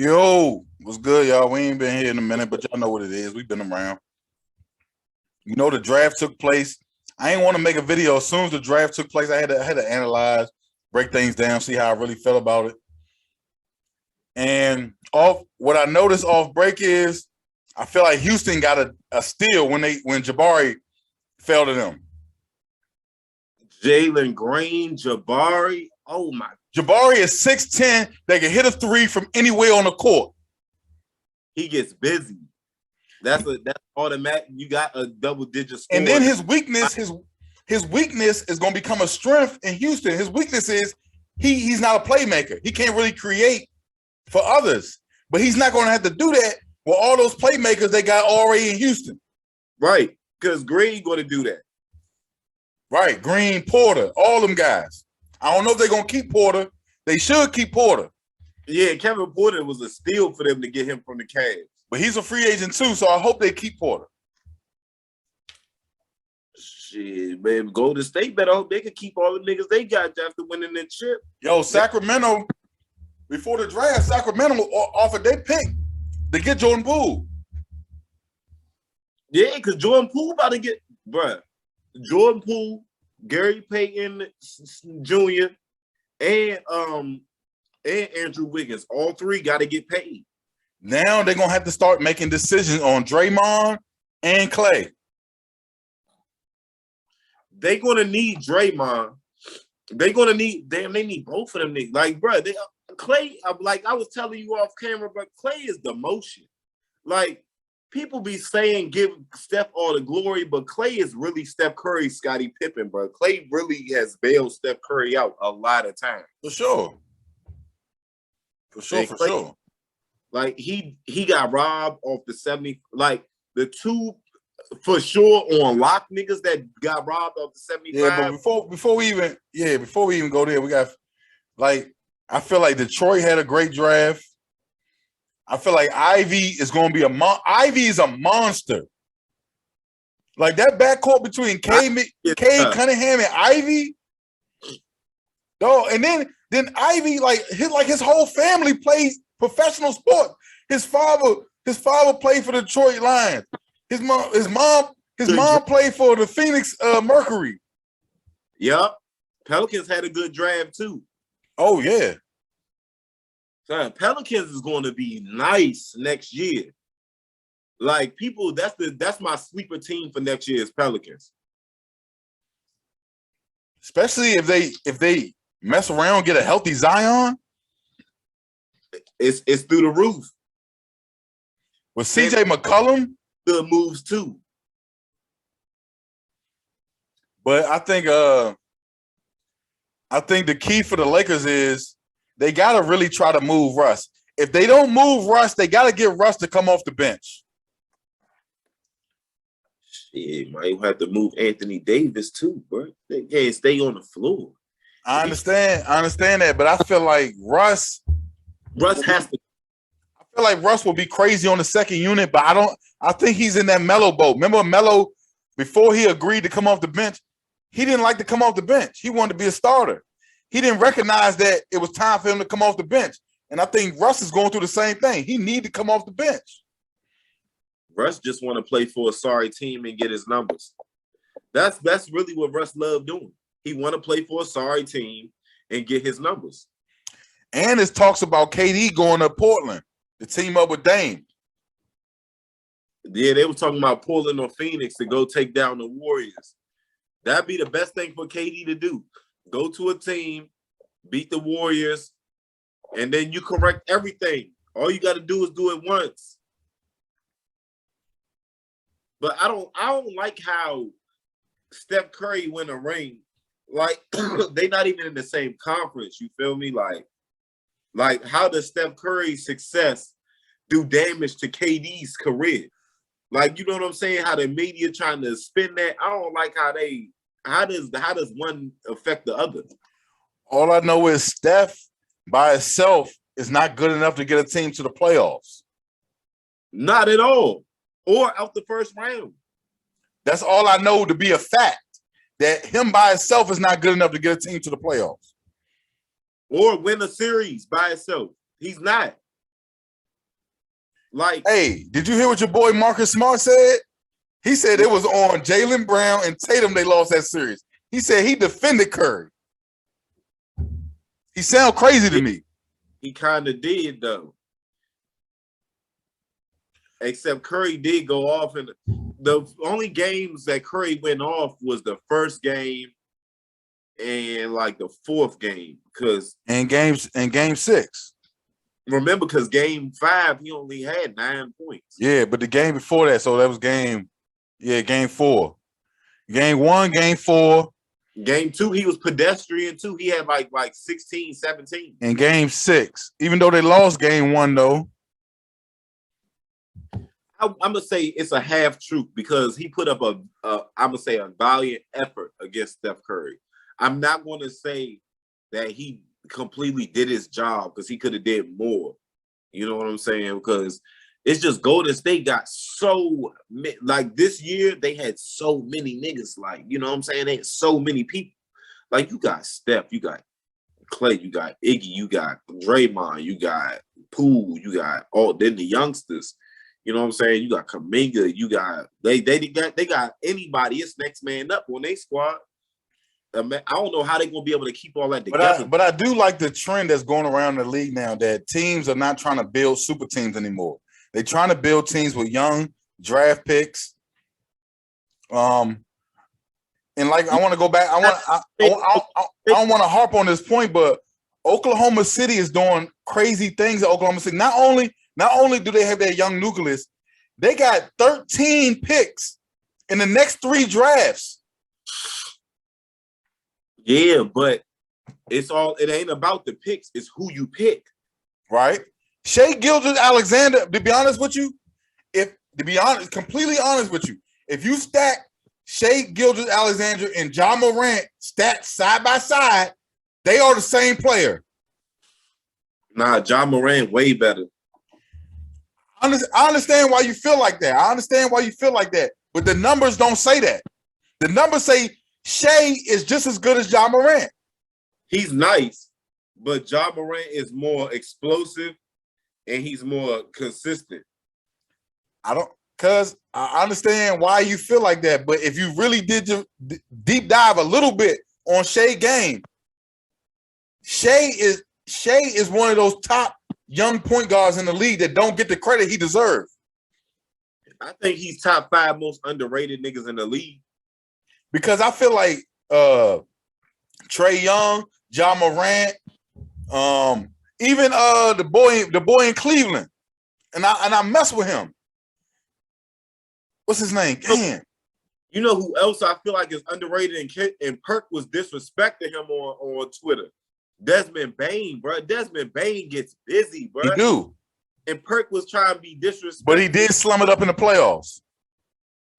Yo, what's good, y'all? We ain't been here in a minute, but y'all know what it is. We've been around. You know, the draft took place. I ain't want to make a video. As soon as the draft took place, I had to analyze, break things down, see how I really felt about it. And off what I noticed off break is I feel like Houston got a steal when Jabari fell to them. Jalen Green, Jabari. Oh my! Jabari is 6'10". They can hit a three from anywhere on the court. He gets busy. That's automatic. You got a double-digit score. And then his weakness is going to become a strength in Houston. His weakness is he's not a playmaker. He can't really create for others. But he's not going to have to do that with all those playmakers they got already in Houston. Right, because Green going to do that. Right, Green, Porter, all them guys. I don't know if they're going to keep Porter. They should keep Porter. Yeah, Kevin Porter was a steal for them to get him from the Cavs. But he's a free agent too, so I hope they keep Porter. Shit, man, Golden State better hope they can keep all the niggas they got after winning the chip. Yo, Sacramento, before the draft, Sacramento offered their pick to get Jordan Poole. Yeah, because Jordan Poole about to get, bruh. Jordan Poole, Gary Payton Jr., and Andrew Wiggins, all three got to get paid. Now they're gonna have to start making decisions on Draymond and Clay. They're gonna need Draymond. They're gonna need they need both of them niggas. Like, bro, Clay, like I was telling you off camera, but Clay is the motion. Like, people be saying give Steph all the glory, but Clay is really Steph Curry, Scottie Pippen, bro. Clay really has bailed Steph Curry out a lot of times. For sure. For sure. Like, he got robbed off the 70, like the two for sure on lock niggas that got robbed off the 75. Yeah, but before we even go there, we got, like, I feel like Detroit had a great draft. I feel like Ivy is going to be Ivy is a monster. Like, that backcourt between Cade Cunningham and Ivy. And then Ivy, his whole family plays professional sports. His father played for the Detroit Lions. His mom played for the Phoenix Mercury. Yup. Pelicans had a good draft too. Oh yeah. So Pelicans is going to be nice next year. Like, people, that's my sleeper team for next year is Pelicans. Especially if they mess around, get a healthy Zion. It's through the roof. With CJ McCollum, good moves too. But I think the key for the Lakers is they got to really try to move Russ. If they don't move Russ, they got to get Russ to come off the bench. Shit, might have to move Anthony Davis too, bro. They can't stay on the floor. I understand that, but I feel like Russ has to. I feel like Russ will be crazy on the second unit, but I think he's in that Melo boat. Remember Melo, before he agreed to come off the bench, he didn't like to come off the bench. He wanted to be a starter. He didn't recognize that it was time for him to come off the bench. And I think Russ is going through the same thing. He needs to come off the bench. Russ just want to play for a sorry team and get his numbers. That's really what Russ loved doing. He want to play for a sorry team and get his numbers. And it talks about KD going to Portland to team up with Dame. Yeah, they were talking about Portland or Phoenix to go take down the Warriors. That'd be the best thing for KD to do. Go to a team, beat the Warriors, and then you correct everything. All you got to do is do it once. But I don't like how Steph Curry win a ring. Like, they not even in the same conference. You feel me? Like how does Steph Curry's success do damage to KD's career? Like, you know what I'm saying? How the media trying to spin that. I don't like how does one affect the other? All I know is Steph by itself is not good enough to get a team to the playoffs. Not at all. Or out the first round. That's all I know to be a fact. That him by himself is not good enough to get a team to the playoffs. Or win a series by itself. He's not. Like, Hey, did you hear what your boy Marcus Smart said? He said it was on Jaylen Brown and Tatum they lost that series. He said he defended Curry. He sound crazy to me. he kind of did though. Except Curry did go off, and the only games that Curry went off was the first game and like the fourth game. Because And game 6. remember, because game 5 he only had 9 points. Yeah, but the game before that, so that was game 4. Game 1, game 4. Game 2 he was pedestrian too. He had like 16, 17. And game 6. Even though they lost game 1 though. I'm gonna say it's a half truth because he put up a valiant effort against Steph Curry. I'm not going to say that he completely did his job because he could have did more. You know what I'm saying? Because it's just Golden State got so like this year they had so many niggas. Like, you know what I'm saying? They had so many people. Like, you got Steph, you got Clay, you got Iggy, you got Draymond, you got Poole, you got then the youngsters. You know what I'm saying? You got Kuminga, you got they got anybody. It's next man up on their squad. I don't know how they're gonna be able to keep all that together. But I do like the trend that's going around the league now that teams are not trying to build super teams anymore. They're trying to build teams with young draft picks. And like I want to go back. I don't want to harp on this point, but Oklahoma City is doing crazy things at Oklahoma City. Not only do they have their young nucleus, they got 13 picks in the next 3 drafts. Yeah, but it ain't about the picks, it's who you pick. Right? Shai Gilgeous-Alexander, to be honest with you, completely honest with you, if you stack Shai Gilgeous-Alexander and Ja Morant stacked side by side, they are the same player. Nah, Ja Morant way better. I understand why you feel like that. But the numbers don't say that. The numbers say Shai is just as good as Ja Morant. He's nice, but Ja Morant is more explosive and he's more consistent. Because I understand why you feel like that. But if you really did your deep dive a little bit on Shai game, Shai is one of those top young point guards in the league that don't get the credit he deserves. I think he's top 5 most underrated niggas in the league. Because I feel like Trae Young, Ja Morant, even the boy in Cleveland, and I mess with him. What's his name? Damn. You know who else I feel like is underrated and Perk was disrespecting him on Twitter? Desmond Bane, bro. Desmond Bane gets busy, bro. He do. And Perk was trying to be disrespectful. But he did slum it up in the playoffs.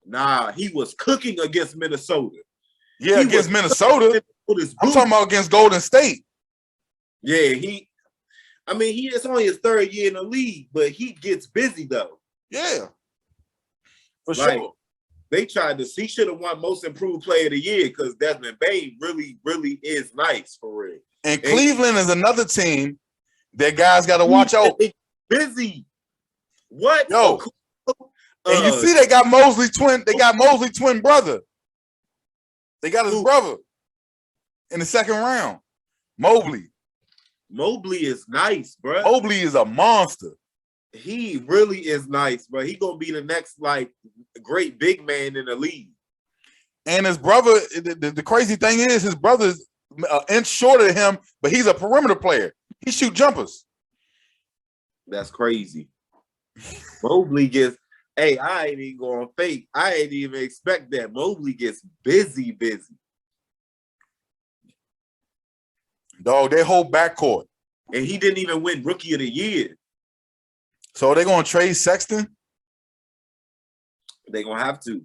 Nah, he was cooking against Minnesota. Yeah, against Minnesota. I'm talking about against Golden State. Yeah, it's only his 3rd year in the league, but he gets busy though. Yeah. For like, sure. They he should have won most improved player of the year because Desmond Bane really, really is nice for real. And Cleveland is another team that guys got to watch out. Busy. What? Yo. And you see they got Mosley twin brother. They got his brother in the 2nd round. Mobley is nice, bro. Mobley is a monster. He really is nice, bro. He gonna be the next like great big man in the league. And his brother, the crazy thing is his brother's an inch shorter than him, but he's a perimeter player. He shoot jumpers. That's crazy. Mobley gets, I ain't even going fake. I ain't even expect that. Mobley gets busy. Dog, they whole backcourt. And he didn't even win Rookie of the Year. So they're going to trade Sexton? They're going to have to.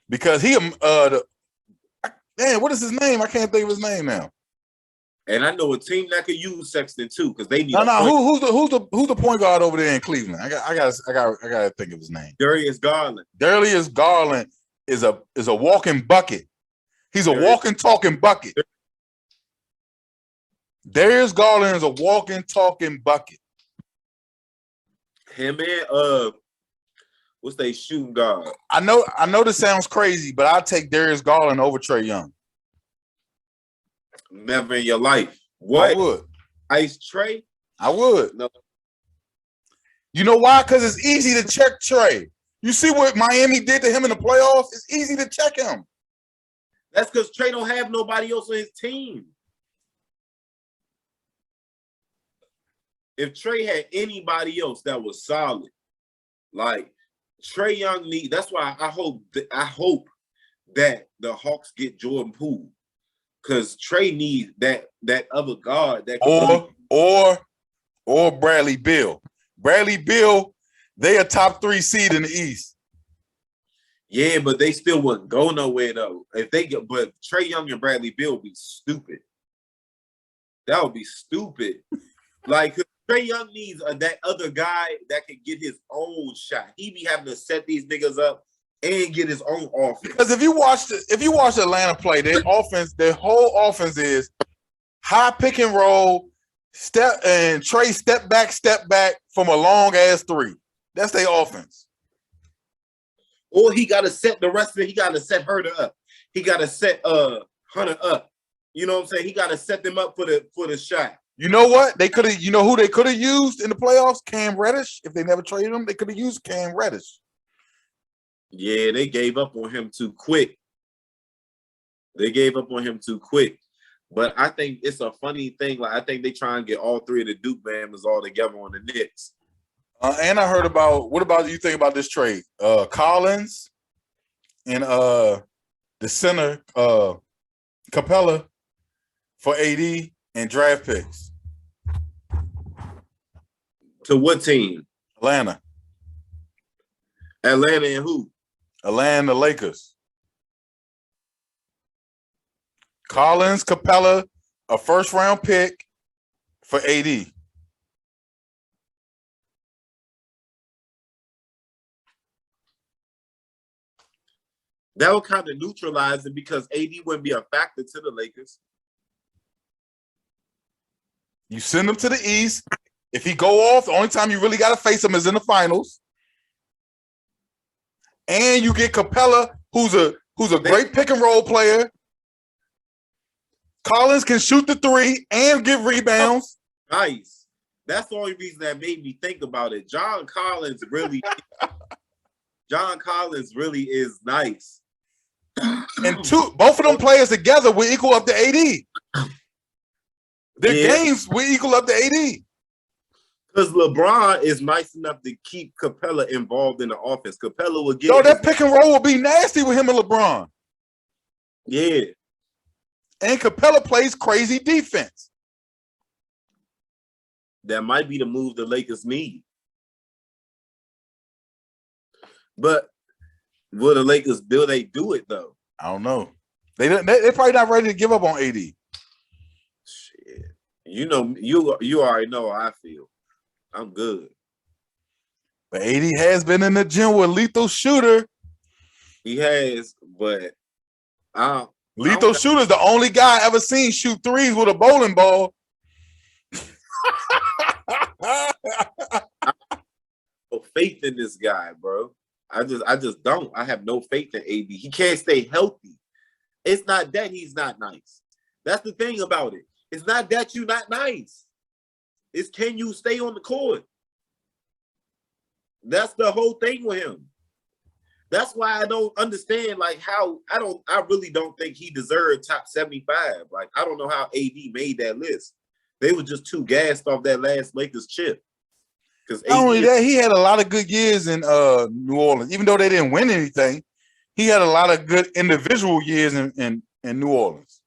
Because what is his name? I can't think of his name now. And I know a team that could use Sexton too, because they need. Who's the point guard over there in Cleveland? I gotta think of his name. Darius Garland. Darius Garland is a walking bucket. He's a walking, talking bucket. Darius Garland is a walking, talking bucket. Him and what's they shooting guard? I know this sounds crazy, but I'll take Darius Garland over Trae Young. Never in your life. I What? would. Ice Trae? I would. No. You know why? Because it's easy to check Trae. You see what Miami did to him in the playoffs? It's easy to check him. That's because Trae don't have nobody else on his team. If Trae had anybody else that was solid, like Trae Young need. That's why I hope that the Hawks get Jordan Poole, because Trae needs that other guard that or Bradley Beal. Bradley Beal, they a top 3 seed in the East. Yeah, but they still wouldn't go nowhere though. But Trae Young and Bradley Beal would be stupid. That would be stupid. Like Trae Young needs that other guy that can get his own shot. He be having to set these niggas up and get his own offense. Because if you watch Atlanta play, their whole offense is high pick and roll, Trae step back from a long ass 3. That's their offense. Or he got to set the rest of it. He got to set Herder up. He got to set Hunter up. You know what I'm saying? He got to set them up for the shot. You know what? They could have. You know who they could have used in the playoffs? Cam Reddish. If they never traded him, they could have used Cam Reddish. Yeah, they gave up on him too quick. But I think it's a funny thing. Like I think they try and get all 3 of the Duke members all together on the Knicks. And I heard about what about you think about this trade? Collins and the center Capella for AD and draft picks. To what team? Atlanta and who? Atlanta Lakers. Collins, Capella, a first round pick for AD. That would kind of neutralize it because AD wouldn't be a factor to the Lakers. You send him to the East. If he go off, the only time you really got to face him is in the finals. And you get Capella, who's a great pick and roll player. Collins can shoot the 3 and give rebounds. Nice. That's the only reason that made me think about it. John Collins really is nice. And both of them players together will equal up to AD. Their games will equal up to AD. Because LeBron is nice enough to keep Capella involved in the offense. Capella will get. So that pick and roll will be nasty with him and LeBron. Yeah. And Capella plays crazy defense. That might be the move the Lakers need. But will the Lakers do it though? I don't know. They're probably not ready to give up on AD. Shit. You know, you already know how I feel. I'm good. But AD has been in the gym with Lethal Shooter. He has, but Lethal Shooter's the only guy I ever seen shoot 3s with a bowling ball. No faith in this guy, bro. I just don't. I have no faith in AD. He can't stay healthy. It's not that he's not nice. That's the thing about it. It's not that you're not nice. It's can you stay on the court? That's the whole thing with him. That's why I don't understand like how I really don't think he deserved top 75. Like I don't know how AD made that list. They were just too gassed off that last Lakers chip. Because not only that, he had a lot of good years in New Orleans. Even though they didn't win anything, he had a lot of good individual years in New Orleans.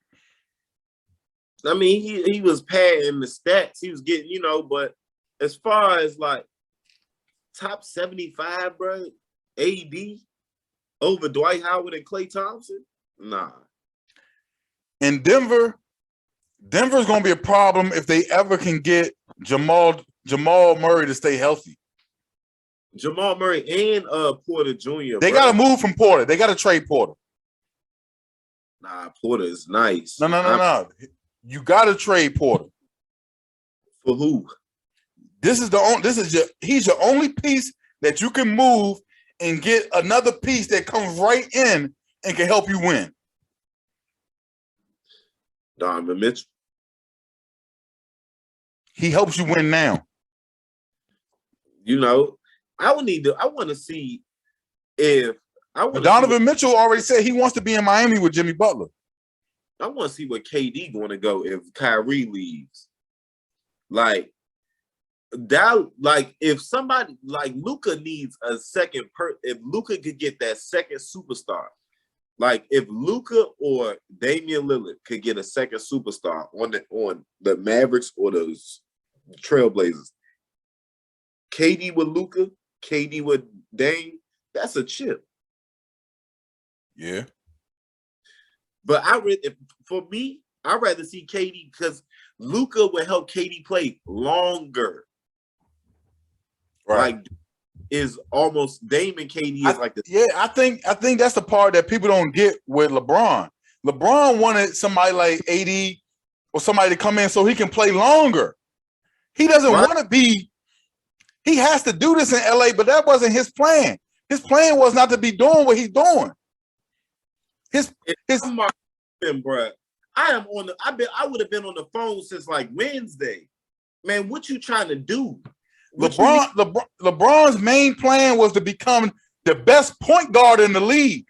I mean, he was padding the stats. He was getting, but as far as like top 75, bro, AD over Dwight Howard and Klay Thompson? Nah. In Denver's going to be a problem if they ever can get Jamal Murray to stay healthy. Jamal Murray and Porter Jr. They got to move from Porter. They got to trade Porter. Nah, Porter is nice. No. You got to trade Porter. For who? He's your only piece that you can move and get another piece that comes right in and can help you win. Donovan Mitchell. He helps you win now. You know, I want to see if Donovan Mitchell already said he wants to be in Miami with Jimmy Butler. I want to see where KD going to go if Kyrie leaves. Like that, like if somebody like Luka needs a second if Luka could get that second superstar, like if Luka or Damian Lillard could get a second superstar on the Mavericks or the Trailblazers, KD with Luka, KD with Dame, that's a chip. Yeah. But for me, I'd rather see KD because Luka would help KD play longer. Right. Like is almost Dame and KD is like the I think that's the part that people don't get with LeBron. LeBron wanted somebody like AD or somebody to come in so he can play longer. He doesn't want to be. He has to do this in LA, but that wasn't his plan. His plan was not to be doing what he's doing. Bro, I would have been on the phone since like Wednesday. Man, what you trying to do? LeBron's main plan was to become the best point guard in the league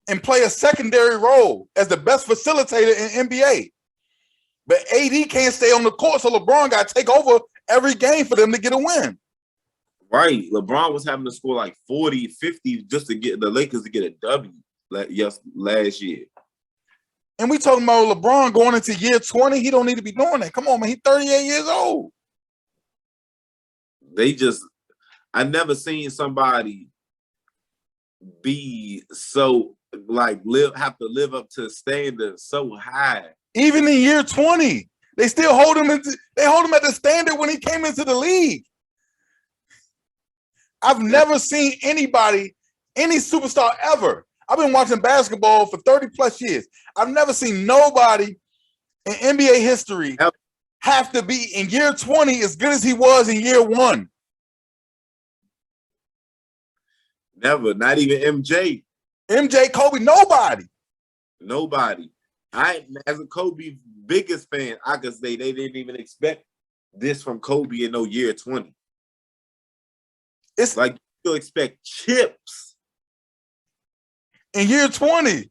and play a secondary role as the best facilitator in NBA. But AD can't stay on the court, so LeBron got to take over every game for them to get a win. Right. LeBron was having to score like 40, 50 just to get the Lakers to get a W last year. And we talking about LeBron going into year 20. He don't need to be doing that. Come on, man. He's 38 years old. I never seen somebody be so like have to live up to standards so high. Even in year 20, they still hold him at the standard when he came into the league. I've never seen any superstar ever. I've been watching basketball for 30 plus years. I've never seen nobody in NBA history have to be in year 20 as good as he was in year 1. Never, not even MJ. MJ, Kobe, nobody. As a Kobe biggest fan, I could say they didn't even expect this from Kobe in no year 20. It's like you expect chips in year 20.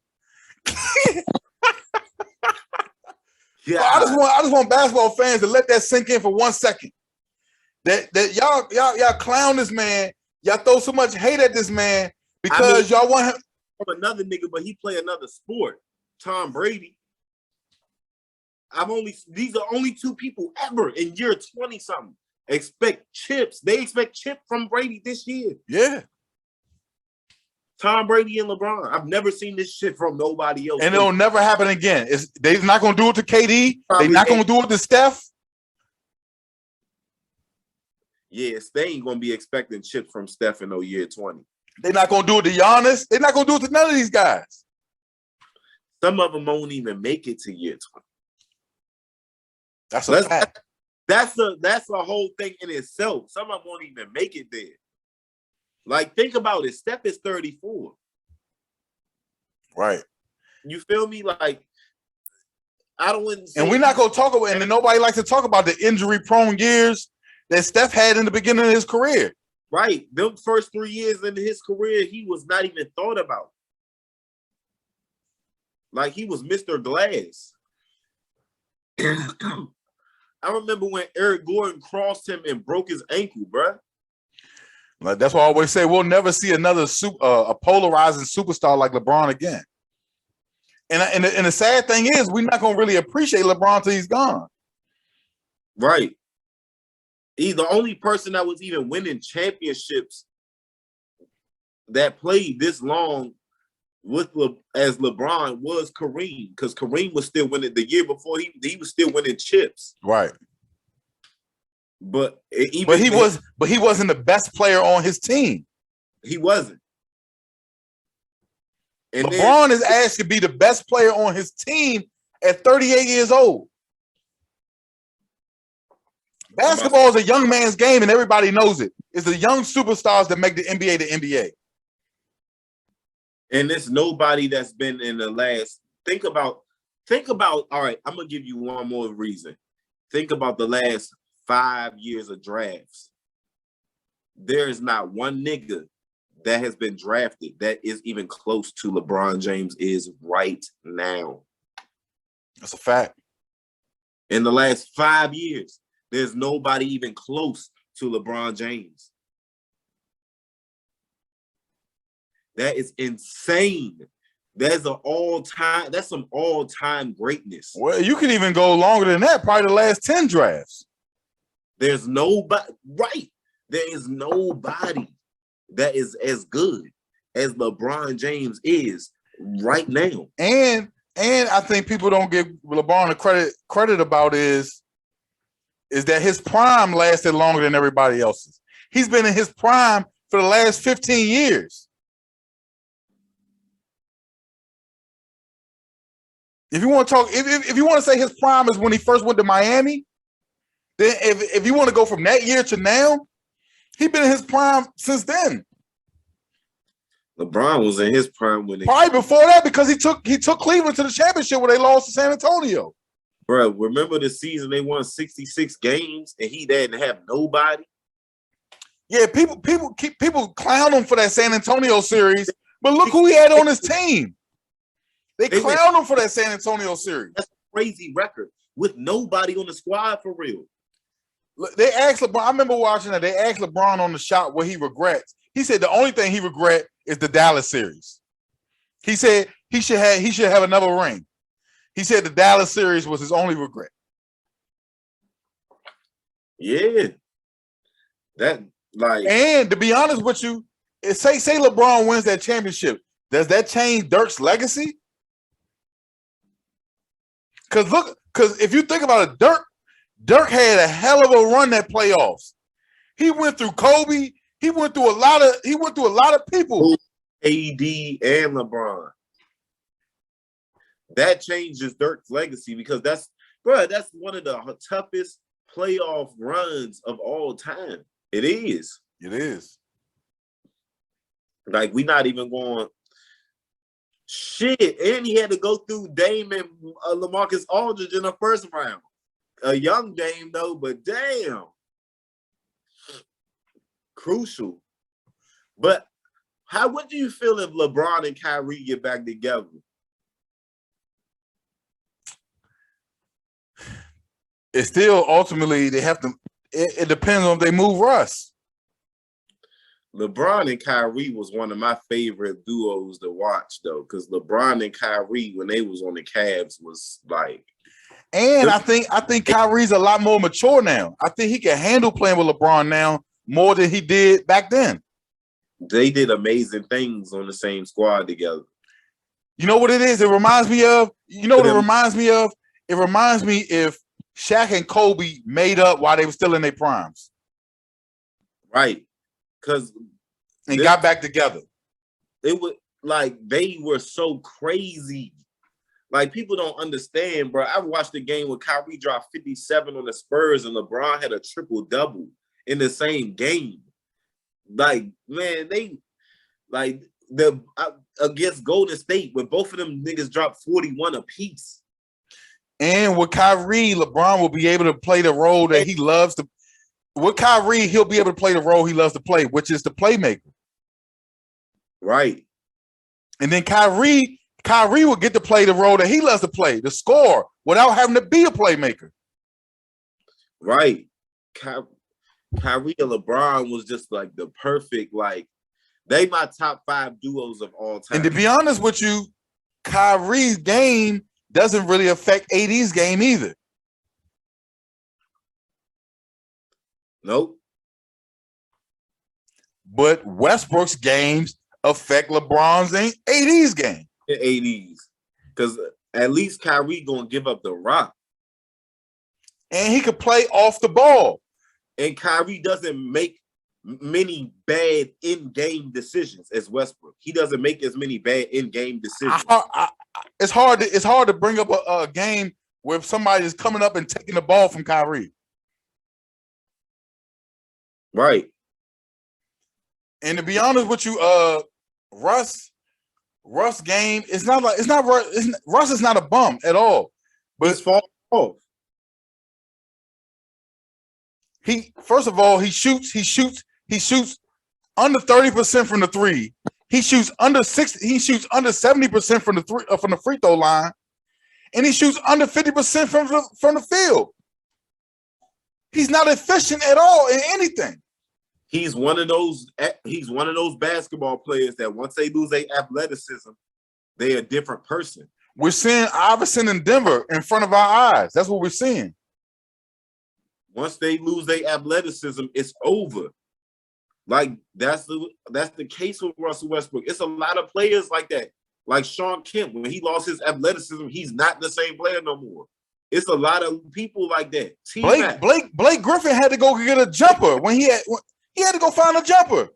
Yeah, so I just want basketball fans to let that sink in for 1 second. That y'all clown this man. Y'all throw so much hate at this man because y'all want him from another nigga, but he play another sport. Tom Brady. These are only 2 people ever in year 20 something expect chips. They expect chip from Brady this year. Yeah. Tom Brady and LeBron. I've never seen this shit from nobody else. And it'll never happen again. They're not going to do it to KD. They're not going to do it to Steph. Yes, they ain't going to be expecting chips from Steph in no year 20. They're not going to do it to Giannis. They're not going to do it to none of these guys. Some of them won't even make it to year 20. That's a fact. That's a whole thing in itself. Some of them won't even make it there. Like, think about it. Steph is 34. Right. You feel me? Like, I don't want to say. And we're not going to talk about, and nobody likes to talk about the injury-prone years that Steph had in the beginning of his career. Right. Them first 3 years into his career, he was not even thought about. Like, he was Mr. Glass. I remember when Eric Gordon crossed him and broke his ankle, bruh. Like, that's why I always say we'll never see another a polarizing superstar like LeBron again. And the sad thing is, we're not going to really appreciate LeBron till he's gone. Right. He's the only person that was even winning championships that played this long as LeBron was Kareem, because Kareem was still winning the year before he was still winning chips. Right. But he wasn't the best player on his team. He wasn't. And LeBron is asked to be the best player on his team at 38 years old. Basketball is a young man's game, and everybody knows it. It's the young superstars that make the NBA the NBA. And there's nobody that's been in the last. Think about. All right, I'm gonna give you one more reason. Think about the last 5 years of drafts. There is not one nigga that has been drafted that is even close to LeBron James is right now. That's a fact. In the last 5 years, there's nobody even close to LeBron James. That is insane. That's some all-time greatness. Well, you can even go longer than that, probably the last 10 drafts. There's nobody, right? There is nobody that is as good as LeBron James is right now. And I think people don't give LeBron the credit about is that his prime lasted longer than everybody else's. He's been in his prime for the last 15 years. If you want to talk, if you want to say his prime is when he first went to Miami, then if you want to go from that year to now, he's been in his prime since then. LeBron was in his prime when probably before that, because he took Cleveland to the championship where they lost to San Antonio. Bro, remember the season they won 66 games and he didn't have nobody? Yeah, people clown him for that San Antonio series, but look who he had on his team. They clown him for that San Antonio series. That's a crazy record with nobody on the squad for real. They asked LeBron, I remember watching that. They asked LeBron on the shot what he regrets. He said the only thing he regret is the Dallas series. He said he should have another ring. He said the Dallas series was his only regret. Yeah. And to be honest with you, say LeBron wins that championship, does that change Dirk's legacy? Because if you think about it, Dirk had a hell of a run that playoffs. He went through Kobe. He went through a lot of people. AD and LeBron. That changes Dirk's legacy because that's one of the toughest playoff runs of all time. It is. It is. Like, we're not even going. Shit, and he had to go through Dame and LaMarcus Aldridge in the first round. A young Dame, though, but damn. Crucial. But what do you feel if LeBron and Kyrie get back together? It's still ultimately they have to. It depends on if they move Russ. LeBron and Kyrie was one of my favorite duos to watch, though, because LeBron and Kyrie, when they was on the Cavs, was like. And I think Kyrie's a lot more mature now. I think he can handle playing with LeBron now more than he did back then. They did amazing things on the same squad together. You know what it is? It reminds me of. You know what it reminds me of? It reminds me if Shaq and Kobe made up while they were still in their primes. Right. And got back together. It was like they were so crazy. Like, people don't understand, bro. I watched the game where Kyrie dropped 57 on the Spurs and LeBron had a triple-double in the same game. Like, man, against Golden State, when both of them niggas dropped 41 apiece. And with Kyrie, LeBron will be able to play the role that he loves to. With Kyrie, he'll be able to play the role he loves to play, which is the playmaker. Right. And then Kyrie will get to play the role that he loves to play, the scorer, without having to be a playmaker. Right. Kyrie and LeBron was just like the perfect, like, they my top 5 duos of all time. And to be honest with you, Kyrie's game doesn't really affect AD's game either. Nope. But Westbrook's games affect LeBron's and AD's game. AD's. Because at least Kyrie gonna give up the rock. And he could play off the ball. And Kyrie doesn't make many bad in-game decisions as Westbrook. He doesn't make as many bad in-game decisions. It's hard to bring up a game where somebody is coming up and taking the ball from Kyrie. Right. And to be honest with you, Russ game, Russ is not a bum at all. But he's falling off. First of all, he shoots under 30% from the three. He shoots under 70% from the free throw line, and he shoots under 50% from the field. He's not efficient at all in anything. He's one of those basketball players that once they lose their athleticism, they're a different person. We're seeing Iverson in Denver in front of our eyes. That's what we're seeing. Once they lose their athleticism, it's over. Like that's the case with Russell Westbrook. It's a lot of players like that. Like Shawn Kemp, when he lost his athleticism, he's not the same player no more. It's a lot of people like that. Blake Griffin had to go get a jumper when he had to go find a jumper.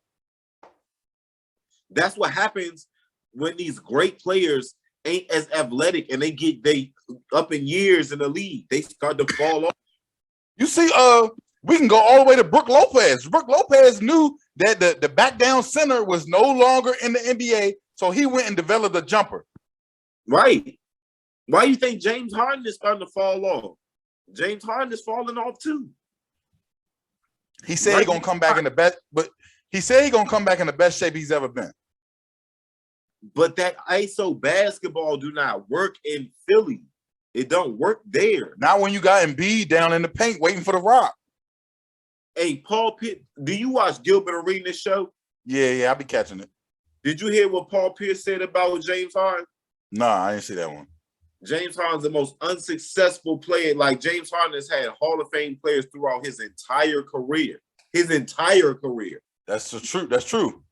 That's what happens when these great players ain't as athletic and they up in years in the league. They start to fall off. You see, we can go all the way to Brook Lopez. Brook Lopez knew that the back down center was no longer in the NBA, so he went and developed a jumper. Right. Why do you think James Harden is starting to fall off? James Harden is falling off too. He said he's gonna come back in the best, but he said he's gonna come back in the best shape he's ever been. But that ISO basketball do not work in Philly. It don't work there. Not when you got Embiid down in the paint waiting for the rock. Hey, Paul Pierce, do you watch Gilbert Arenas show? Yeah, I be catching it. Did you hear what Paul Pierce said about James Harden? Nah, I didn't see that one. James Harden's the most unsuccessful player. Like James Harden has had Hall of Fame players throughout his entire career. That's true. That's true.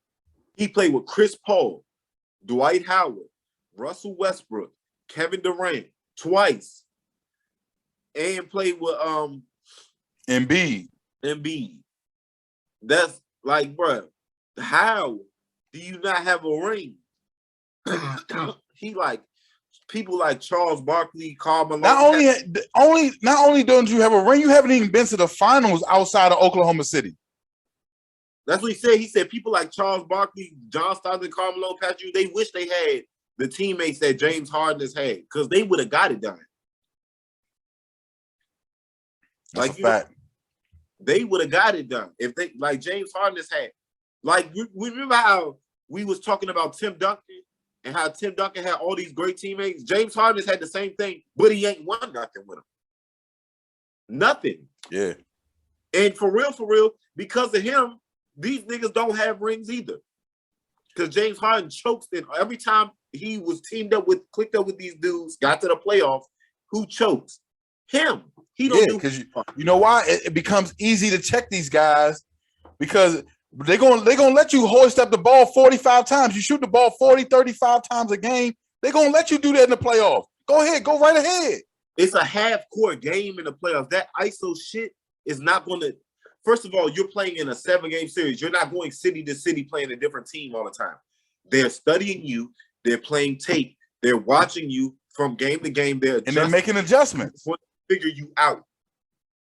He played with Chris Paul, Dwight Howard, Russell Westbrook, Kevin Durant twice, and played with Embiid. That's like, bro, how do you not have a ring? He like people like Charles Barkley, Karl Malone. Not only don't you have a ring, you haven't even been to the finals outside of Oklahoma City. That's what he said. He said people like Charles Barkley, John Stockton, Karl Malone, Patrick, they wish they had the teammates that James Harden has had because they would have got it done. That's like a fact. They would have got it done if they like James Harden has had. Like remember how we was talking about Tim Duncan and how Tim Duncan had all these great teammates. James Harden has had the same thing, but he ain't won nothing with them. Nothing. Yeah. And for real, because of him, these niggas don't have rings either. Because James Harden chokes it every time he was clicked up with these dudes, got to the playoffs. Who chokes? Him. He don't do because you know why? It becomes easy to check these guys because they're gonna let you hoist up the ball 45 times. You shoot the ball 40, 35 times a game. They're gonna let you do that in the playoffs. Go ahead, go right ahead. It's a half-court game in the playoffs. That ISO shit is not gonna. First of all, you're playing in a 7-game series. You're not going city to city playing a different team all the time. They're studying you. They're playing tape. They're watching you from game to game. They're making adjustments. Figure you out.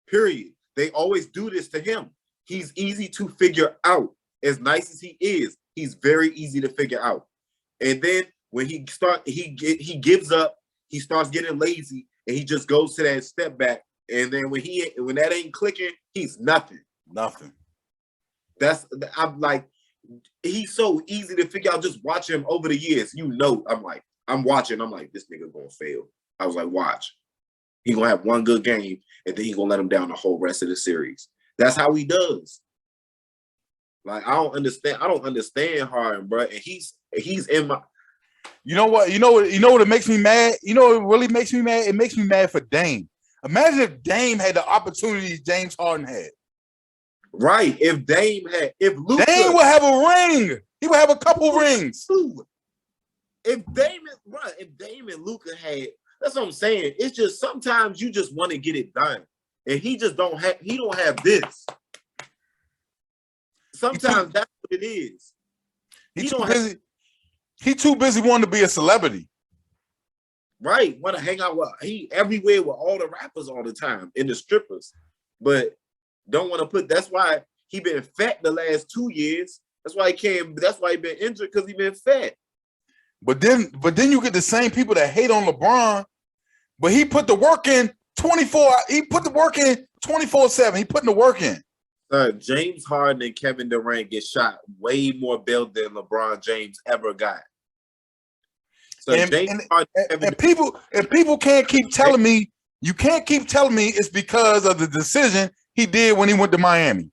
Period. They always do this to him. He's easy to figure out. As nice as he is, he's very easy to figure out. And then when he gives up, he starts getting lazy, and he just goes to that step back. And then when that ain't clicking, he's nothing. Nothing. I'm like, he's so easy to figure out. Just watch him over the years. I'm watching. I'm like, this nigga gonna fail. I was like, watch. He gonna have one good game, and then he gonna let him down the whole rest of the series. That's how he does. Like, I don't understand Harden, bro. And he's in my. You know what? You know what? It makes me mad. You know what really makes me mad? It makes me mad for Dame. Imagine if Dame had the opportunities James Harden had. Right. If Dame would have a ring. He would have a couple rings. If Dame and Luka had, that's what I'm saying. It's just sometimes you just want to get it done. And he don't have this. Sometimes that's what it is. He too busy wanting to be a celebrity. Right. Want to hang out everywhere with all the rappers all the time and the strippers. But don't want to that's why He been fat the last 2 years. That's why he came. That's why he been injured because he been fat. But then you get the same people that hate on LeBron, but he put the work in 24. He put the work in 24/7. He putting the work in. James Harden and Kevin Durant get shot way more bail than LeBron James ever got. So people can't keep telling me, you can't keep telling me it's because of the decision he did when he went to Miami.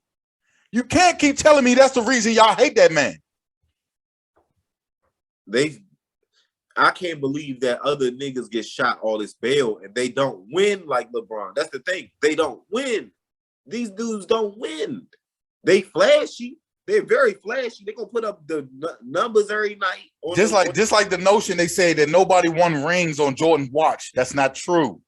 You can't keep telling me that's the reason y'all hate that man. I can't believe that other niggas get shot all this bail and they don't win like LeBron. That's the thing. They don't win. These dudes don't win. They flashy. They're very flashy. They're gonna put up the numbers every night. Just like the notion they say that nobody won rings on Jordan watch. That's not true.